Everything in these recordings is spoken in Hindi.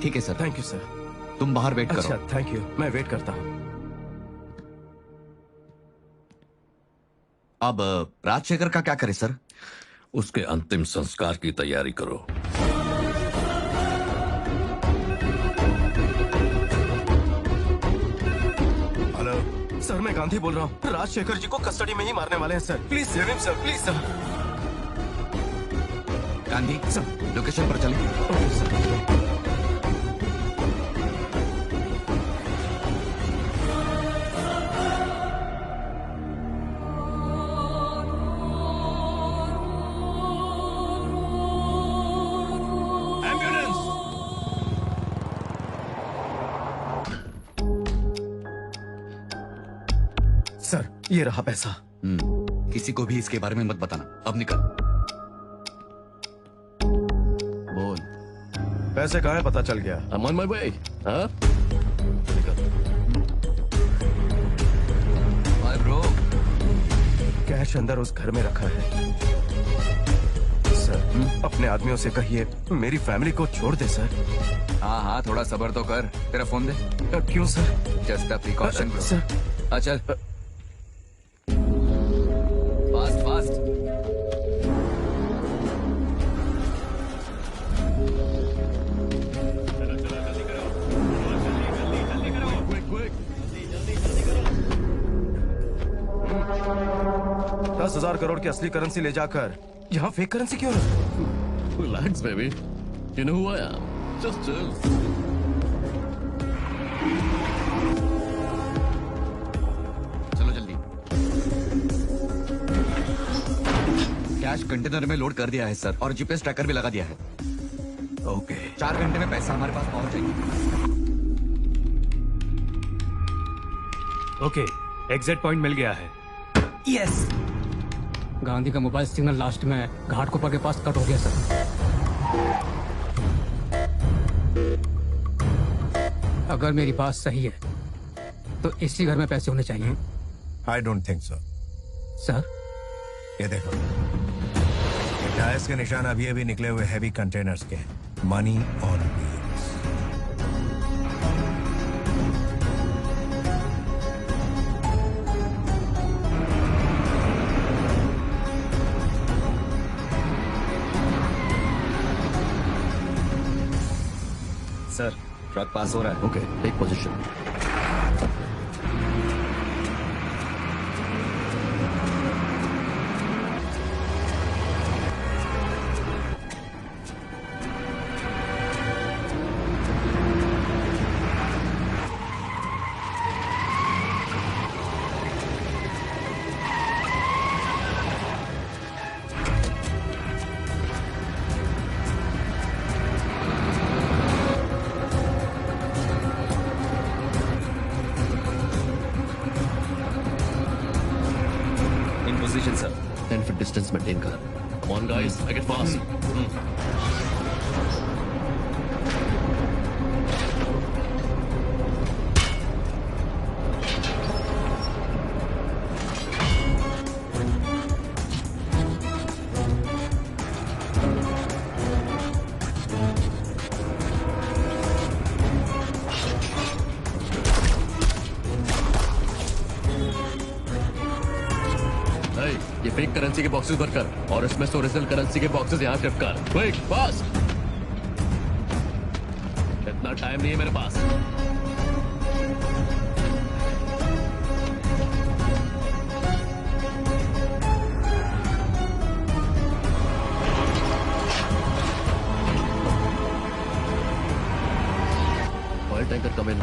ठीक है सर। Thank you sir. तुम बाहर वेट करो। अच्छा थैंक यू, मैं वेट करता हूँ। अब राजशेखर का क्या करे सर? उसके अंतिम संस्कार की तैयारी करो। हेलो सर, मैं गांधी बोल रहा हूँ। राजशेखर जी को कस्टडी में ही मारने वाले हैं sir. Please save him sir, please sir. Gandhi sir, location पर चलें। Okay sir. सर ये रहा पैसा। किसी को भी इसके बारे में मत बताना। अब निकल। बोल। पैसे कहाँ है पता चल गया? I'm on my way. हाँ? Hi bro. कैश अंदर उस घर में रखा है सर। अपने आदमियों से कहिए मेरी फैमिली को छोड़ दे सर। हाँ हाँ, थोड़ा सब्र तो कर। तेरा फोन दे। क्यों sir? Just a precaution bro. Sir चल फास्ट फास्ट। दस 10,000 करोड़ की असली करेंसी ले जाकर यहाँ फेक करेंसी क्यों रखी? Relax, baby. You know who I am. Just chill. चलो जल्दी। कैश कंटेनर में लोड कर दिया है सर, और जीपीएस ट्रैकर भी लगा दिया है। ओके 4 घंटे में पैसा हमारे पास पहुंच जाएगी। ओके, एग्जिट पॉइंट मिल गया है। यस। गांधी का मोबाइल सिग्नल लास्ट में घाटकोपर के पास कट हो गया सर। अगर मेरी बात सही है तो इसी घर में पैसे होने चाहिए। I don't think so. Sir ये देखो, ये टायर्स के निशान अभी अभी निकले हुए हैवी कंटेनर्स के। Money on wheels. Sir truck pass हो रहा है। Okay, take position. In position sir. 10 feet distance maintain कर. Come on guys, make it fast. Hey, ये फेक करेंसी के बॉक्सेस भर कर और इसमें से ओरिजिनल करेंसी के बॉक्सेस यहाँ शिफ्ट कर। Quick, fast. इतना टाइम नहीं है मेरे पास। ऑयल टैंकर कम इन।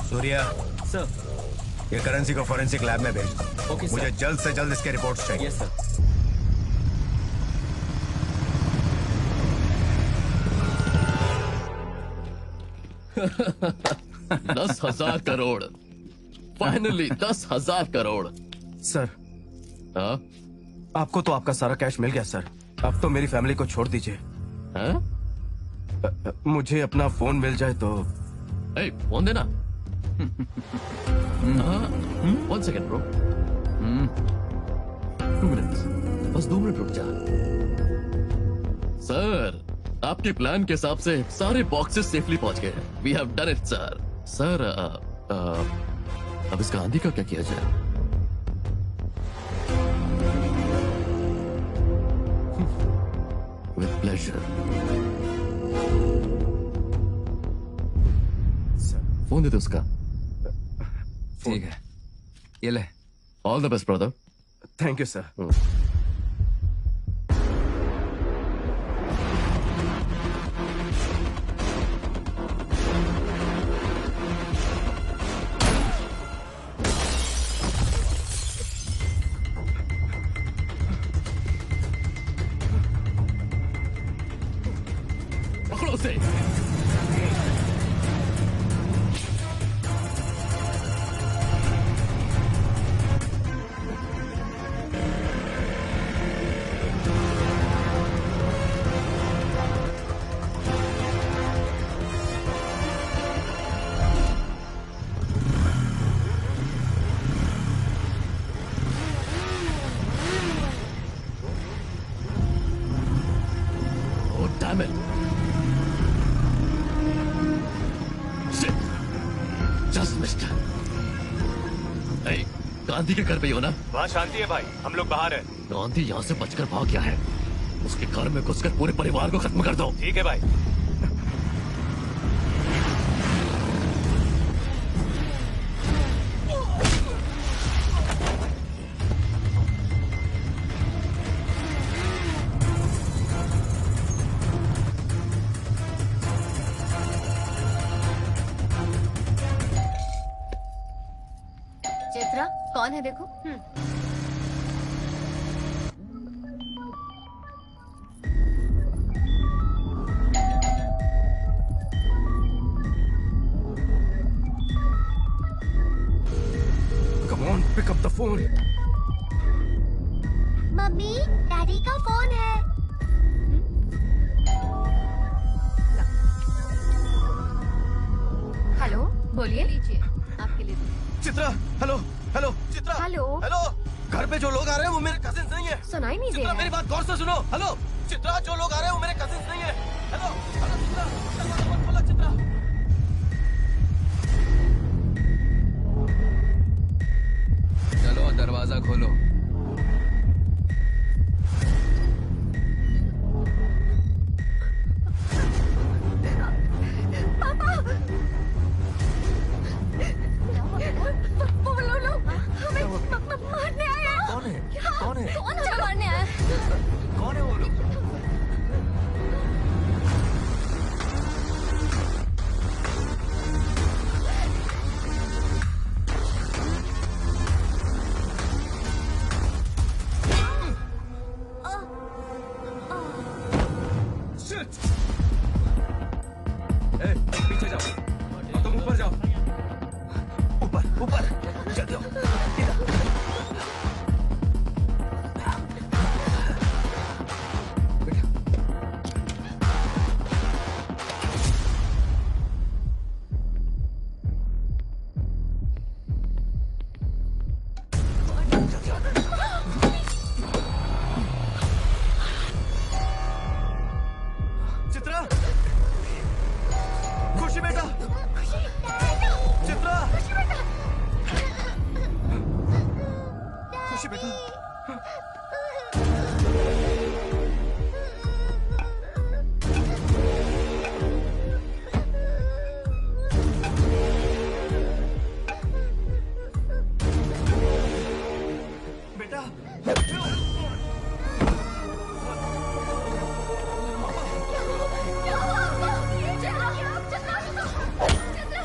सूर्या, सर। ये करेंसी को फॉरेंसिक लैब में भेज दो। ओके मुझे सर। जल्द से जल्द इसके रिपोर्ट्स चाहिए। Yes sir. 10,000 crore, finally 10,000 crore. Sir हाँ? आपको तो आपका सारा कैश मिल गया सर। अब तो मेरी फैमिली को छोड़ दीजिए। हाँ? मुझे अपना फोन मिल जाए तो। ए, फोन देना। वन सेकेंड ब्रो, 2 मिनट्स, बस 2 मिनट रुक जा। सर, आपके प्लान के हिसाब से सारे बॉक्सेस सेफली पहुंच गए हैं। We have done it sir. Sir, अब इसका आंधी का क्या किया जाए? With pleasure. फोन दे दो उसका। ठीक है, ये ले। All the best brother. Thank you sir. पकड़ो उसे। Oh, damn it. Shit. Just missed. Hey, Gandhi के घर पे ही हो ना? वहाँ शांति है भाई, हम लोग बाहर हैं। गांधी यहाँ से बचकर भाग गया है। उसके घर में घुसकर पूरे परिवार को खत्म कर दो। ठीक है भाई। चित्रा, कौन है देखो। Come on, pick up the phone. Mummy, daddy का फोन है। हेलो, बोलिए। लीजिए, आपके लिए। Chitra, hello hello Chitra. Hello. Hello, घर पे जो लोग आ रहे हैं वो मेरे कजिन्स नहीं है। सुनाई नहीं दे चित्रा, रहा मेरी है। बात गौर से सुनो। हेलो चित्रा, जो लोग आ रहे हैं वो मेरे कजिन्स नहीं है। हेलो हेलो चित्रा, दरवाजा मत खोलो चित्रा। चलो दरवाजा खोलो। वो लोग हमें मारने आए हैं। कौन है? कौन है? कौन है मारने आया? कौन है वो लोग? ए, पीछे जाओ और तुम ऊपर जाओ। ऊपर ऊपर जल्दी आओ। इधर। चित्रा, खुशी बेटा, चित्रा, खुशी बेटा। बेटा, क्या हुआ? चित्रा, चित्रा,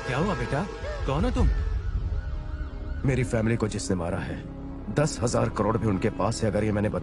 क्या हुआ बेटा? कौन हो तुम? मेरी फैमिली को जिसने मारा है, 10,000 करोड़ भी उनके पास है। अगर ये मैंने बता